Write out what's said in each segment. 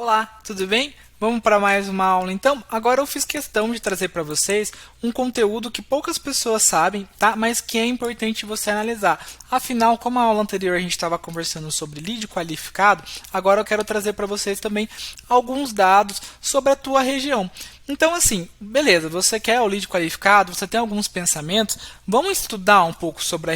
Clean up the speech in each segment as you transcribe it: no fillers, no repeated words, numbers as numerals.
Olá, tudo bem? Vamos para mais uma aula então? Agora eu fiz questão de trazer para vocês um conteúdo que poucas pessoas sabem, tá? Mas que é importante você analisar. Afinal, como a aula anterior a gente estava conversando sobre lead qualificado, agora eu quero trazer para vocês também alguns dados sobre a tua região. Então, assim, beleza, você quer o lead qualificado, você tem alguns pensamentos, vamos estudar um pouco sobre a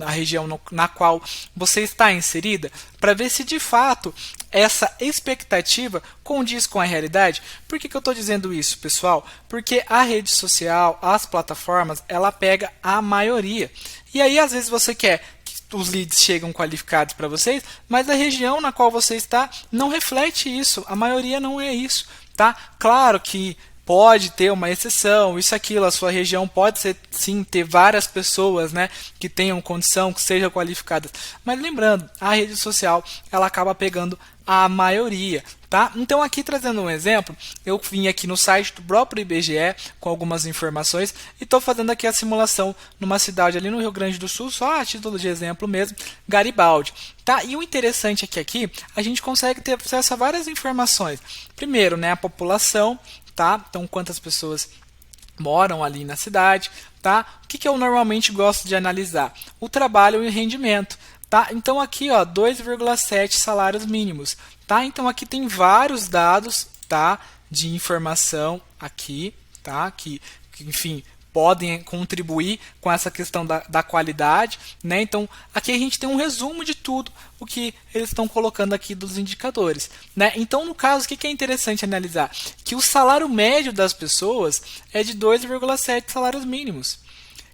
região na qual você está inserida, para ver se de fato essa expectativa condiz com a realidade. Por que eu estou dizendo isso, pessoal? Porque a rede social, as plataformas, ela pega a maioria. E aí, às vezes, você quer que os leads chegam qualificados para vocês, mas a região na qual você está não reflete isso. A maioria não é isso. Tá? Claro que pode ter uma exceção, isso aquilo, a sua região pode ser, sim, ter várias pessoas, né, que tenham condição, que sejam qualificadas, mas lembrando, a rede social, ela acaba pegando a maioria, tá? Então aqui trazendo um exemplo, eu vim aqui no site do próprio IBGE com algumas informações e estou fazendo aqui a simulação numa cidade ali no Rio Grande do Sul, só a título de exemplo mesmo, Garibaldi. Tá? E o interessante é que aqui a gente consegue ter acesso a várias informações. Primeiro, né, a população, tá? Então, quantas pessoas moram ali na cidade, tá? O que eu normalmente gosto de analisar? O trabalho e o rendimento, tá? Então, aqui, ó, 2,7 salários mínimos, tá? Então, aqui tem vários dados, tá? De informação aqui, tá? Que enfim, podem contribuir com essa questão da qualidade, né? Então, aqui a gente tem um resumo de tudo o que eles estão colocando aqui dos indicadores, né? Então, no caso, o que é interessante analisar? Que o salário médio das pessoas é de 2,7 salários mínimos.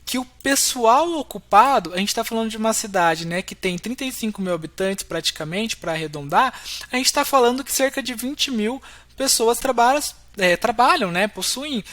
Que o pessoal ocupado, a gente está falando de uma cidade, né, que tem 35 mil habitantes praticamente, para arredondar, a gente está falando que cerca de 20 mil pessoas trabalham, né, possuem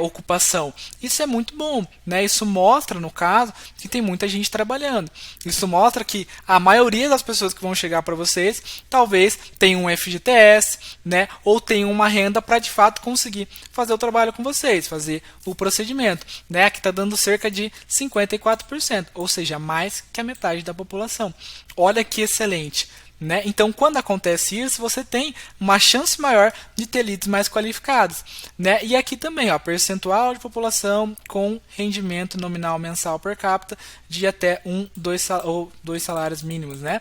ocupação. Isso é muito bom, né? Isso mostra, no caso, que tem muita gente trabalhando. Isso mostra que a maioria das pessoas que vão chegar para vocês talvez tenham um FGTS, né, ou tenham uma renda para de fato conseguir fazer o trabalho com vocês, fazer o procedimento, né? Aqui está dando cerca de 54%, ou seja, mais que a metade da população. Olha que excelente. Né? Então, quando acontece isso, você tem uma chance maior de ter leads mais qualificados. Né? E aqui também, ó, percentual de população com rendimento nominal mensal per capita de até 2 salários mínimos. Né?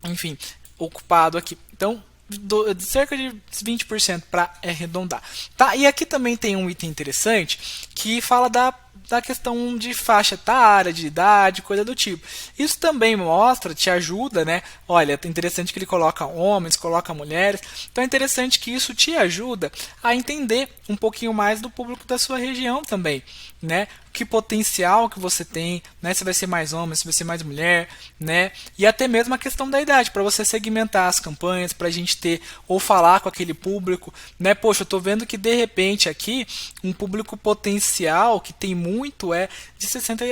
Enfim, ocupado aqui. Então, de cerca de 20% para arredondar. Tá? E aqui também tem um item interessante que fala da questão de faixa etária, de idade, coisa do tipo. Isso também mostra, te ajuda, né? Olha, é interessante que ele coloca homens, coloca mulheres. Então é interessante que isso te ajuda a entender um pouquinho mais do público da sua região também, né? Que potencial que você tem, né? Se vai ser mais homem, se vai ser mais mulher, né? E até mesmo a questão da idade, para você segmentar as campanhas, para a gente ter ou falar com aquele público, né? Poxa, eu estou vendo que de repente aqui um público potencial que tem muito é de 60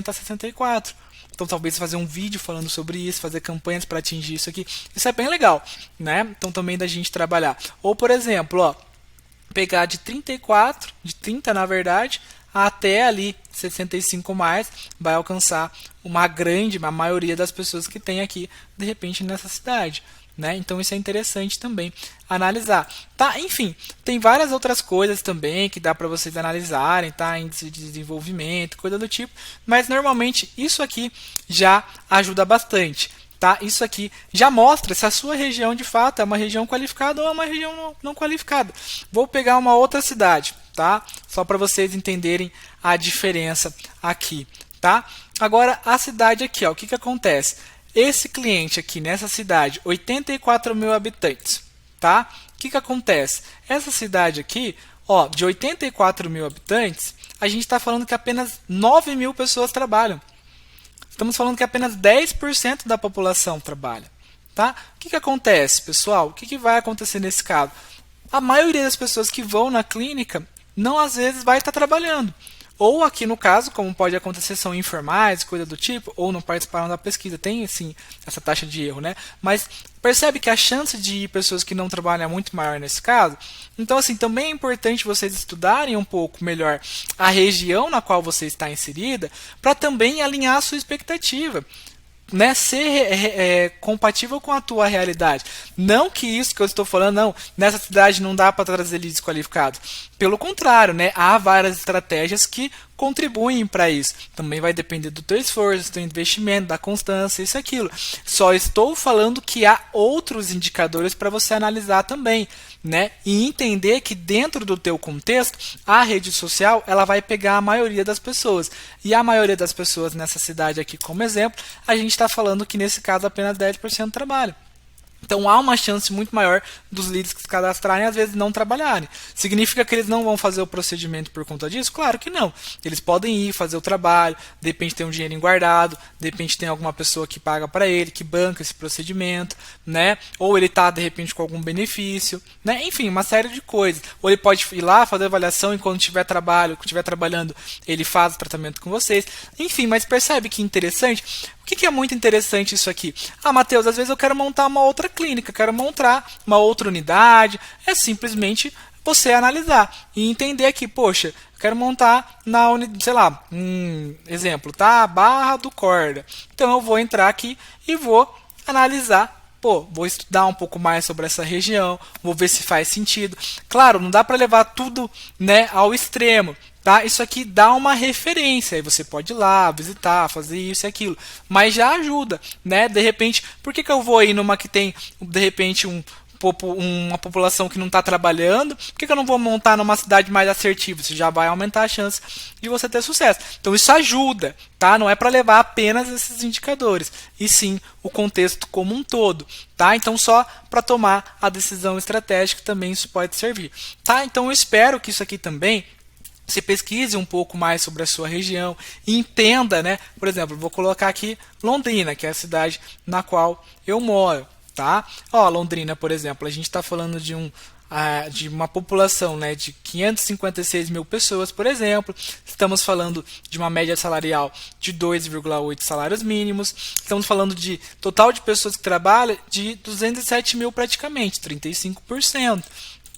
a 64. Então talvez fazer um vídeo falando sobre isso, fazer campanhas para atingir isso aqui. Isso é bem legal, né? Então também da gente trabalhar. Ou por exemplo, ó, pegar de 34, de 30 na verdade, até ali 65 mais, vai alcançar a maioria das pessoas que tem aqui de repente nessa cidade. Né? Então isso é interessante também analisar, tá? Enfim, tem várias outras coisas também que dá para vocês analisarem, tá? Índice de desenvolvimento, coisa do tipo, mas normalmente isso aqui já ajuda bastante, tá? Isso aqui já mostra se a sua região de fato é uma região qualificada ou é uma região não qualificada. Vou pegar uma outra cidade, tá? Só para vocês entenderem a diferença aqui, tá? Agora a cidade aqui, ó, o que acontece? Esse cliente aqui nessa cidade, 84 mil habitantes, tá? O que acontece? Essa cidade aqui, ó, de 84 mil habitantes, a gente está falando que apenas 9 mil pessoas trabalham. Estamos falando que apenas 10% da população trabalha, tá? O que acontece, pessoal? O que vai acontecer nesse caso? A maioria das pessoas que vão na clínica não às vezes vai estar trabalhando. Ou aqui no caso, como pode acontecer, são informais, coisa do tipo, ou não participaram da pesquisa, tem sim essa taxa de erro, né? Mas percebe que a chance de ir pessoas que não trabalham é muito maior nesse caso. Então, assim, também é importante vocês estudarem um pouco melhor a região na qual você está inserida, para também alinhar a sua expectativa. né, ser compatível com a tua realidade. Não que isso que eu estou falando, não, nessa cidade não dá para trazer leads qualificados. Pelo contrário, né, há várias estratégias que contribuem para isso. Também vai depender do teu esforço, do teu investimento, da constância, isso e aquilo. Só estou falando que há outros indicadores para você analisar também, né? E entender que dentro do teu contexto, a rede social ela vai pegar a maioria das pessoas. E a maioria das pessoas nessa cidade aqui, como exemplo, a gente está falando que nesse caso apenas 10% trabalha. Então há uma chance muito maior dos leads que se cadastrarem às vezes não trabalharem. Significa que eles não vão fazer o procedimento por conta disso? Claro que não. Eles podem ir fazer o trabalho, de repente tem um dinheiro guardado, de repente tem alguma pessoa que paga para ele, que banca esse procedimento, né? Ou ele está de repente com algum benefício, né? Enfim, uma série de coisas. Ou ele pode ir lá fazer a avaliação e quando estiver trabalhando, ele faz o tratamento com vocês. Enfim, mas percebe que interessante? O que é muito interessante isso aqui? Ah, Matheus, às vezes eu quero montar uma outra clínica, quero montar uma outra unidade. É simplesmente você analisar e entender que, poxa, eu quero montar na unidade, sei lá, exemplo, tá? Barra do Corda. Então eu vou entrar aqui e vou analisar. Pô, vou estudar um pouco mais sobre essa região, vou ver se faz sentido. Claro, não dá para levar tudo, né, ao extremo. Tá? Isso aqui dá uma referência, aí você pode ir lá, visitar, fazer isso e aquilo, mas já ajuda, né? De repente, por que eu vou ir numa que tem, de repente, uma população que não está trabalhando, por que eu não vou montar numa cidade mais assertiva? Isso já vai aumentar a chance de você ter sucesso. Então isso ajuda, tá? Não é para levar apenas esses indicadores, e sim o contexto como um todo, tá? Então só para tomar a decisão estratégica também isso pode servir, tá? Então eu espero que isso aqui também você pesquise um pouco mais sobre a sua região e entenda, né? Por exemplo, vou colocar aqui Londrina, que é a cidade na qual eu moro, tá? Ó, Londrina, por exemplo, a gente está falando de uma população, né, de 556 mil pessoas, por exemplo. Estamos falando de uma média salarial de 2,8 salários mínimos. Estamos falando de total de pessoas que trabalham de 207 mil praticamente, 35%.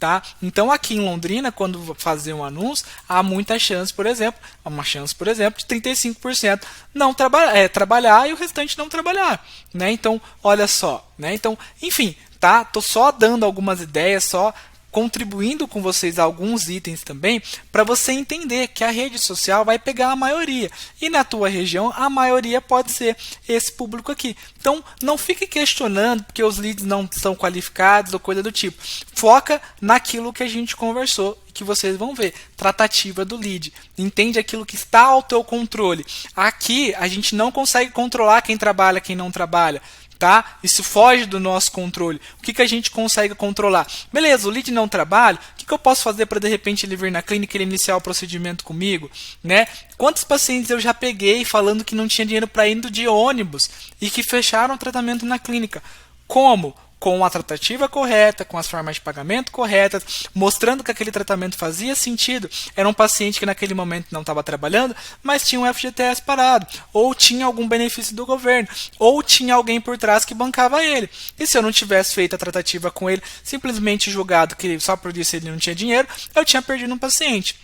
Tá? Então aqui em Londrina, quando fazer um anúncio, há muita chance, por exemplo, de 35% não trabalhar e o restante não trabalhar, né? Então, olha só, né? Então, enfim, tá? Tô só dando algumas ideias, só contribuindo com vocês alguns itens também, para você entender que a rede social vai pegar a maioria. E na tua região, a maioria pode ser esse público aqui. Então, não fique questionando porque os leads não são qualificados ou coisa do tipo. Foca naquilo que a gente conversou e que vocês vão ver. Tratativa do lead. Entende aquilo que está ao teu controle. Aqui, a gente não consegue controlar quem trabalha, quem não trabalha. Tá? Isso foge do nosso controle. O que a gente consegue controlar? Beleza, o lead não trabalha, o que eu posso fazer para de repente ele vir na clínica e ele iniciar o procedimento comigo? Né? Quantos pacientes eu já peguei falando que não tinha dinheiro para ir de ônibus e que fecharam o tratamento na clínica? Como? Com a tratativa correta, com as formas de pagamento corretas, mostrando que aquele tratamento fazia sentido. Era um paciente que naquele momento não estava trabalhando, mas tinha um FGTS parado, ou tinha algum benefício do governo, ou tinha alguém por trás que bancava ele. E se eu não tivesse feito a tratativa com ele, simplesmente julgado que só por isso ele não tinha dinheiro, eu tinha perdido um paciente.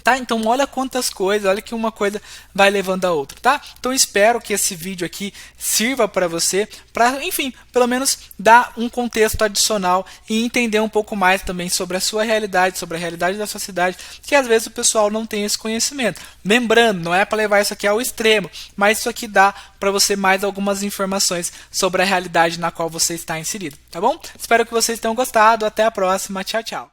Tá? Então olha quantas coisas, olha que uma coisa vai levando a outra, tá? Então espero que esse vídeo aqui sirva para você, para, enfim, pelo menos dar um contexto adicional e entender um pouco mais também sobre a sua realidade, sobre a realidade da sua cidade, que às vezes o pessoal não tem esse conhecimento. Lembrando, não é para levar isso aqui ao extremo, mas isso aqui dá para você mais algumas informações sobre a realidade na qual você está inserido, tá bom? Espero que vocês tenham gostado, até a próxima, tchau, tchau!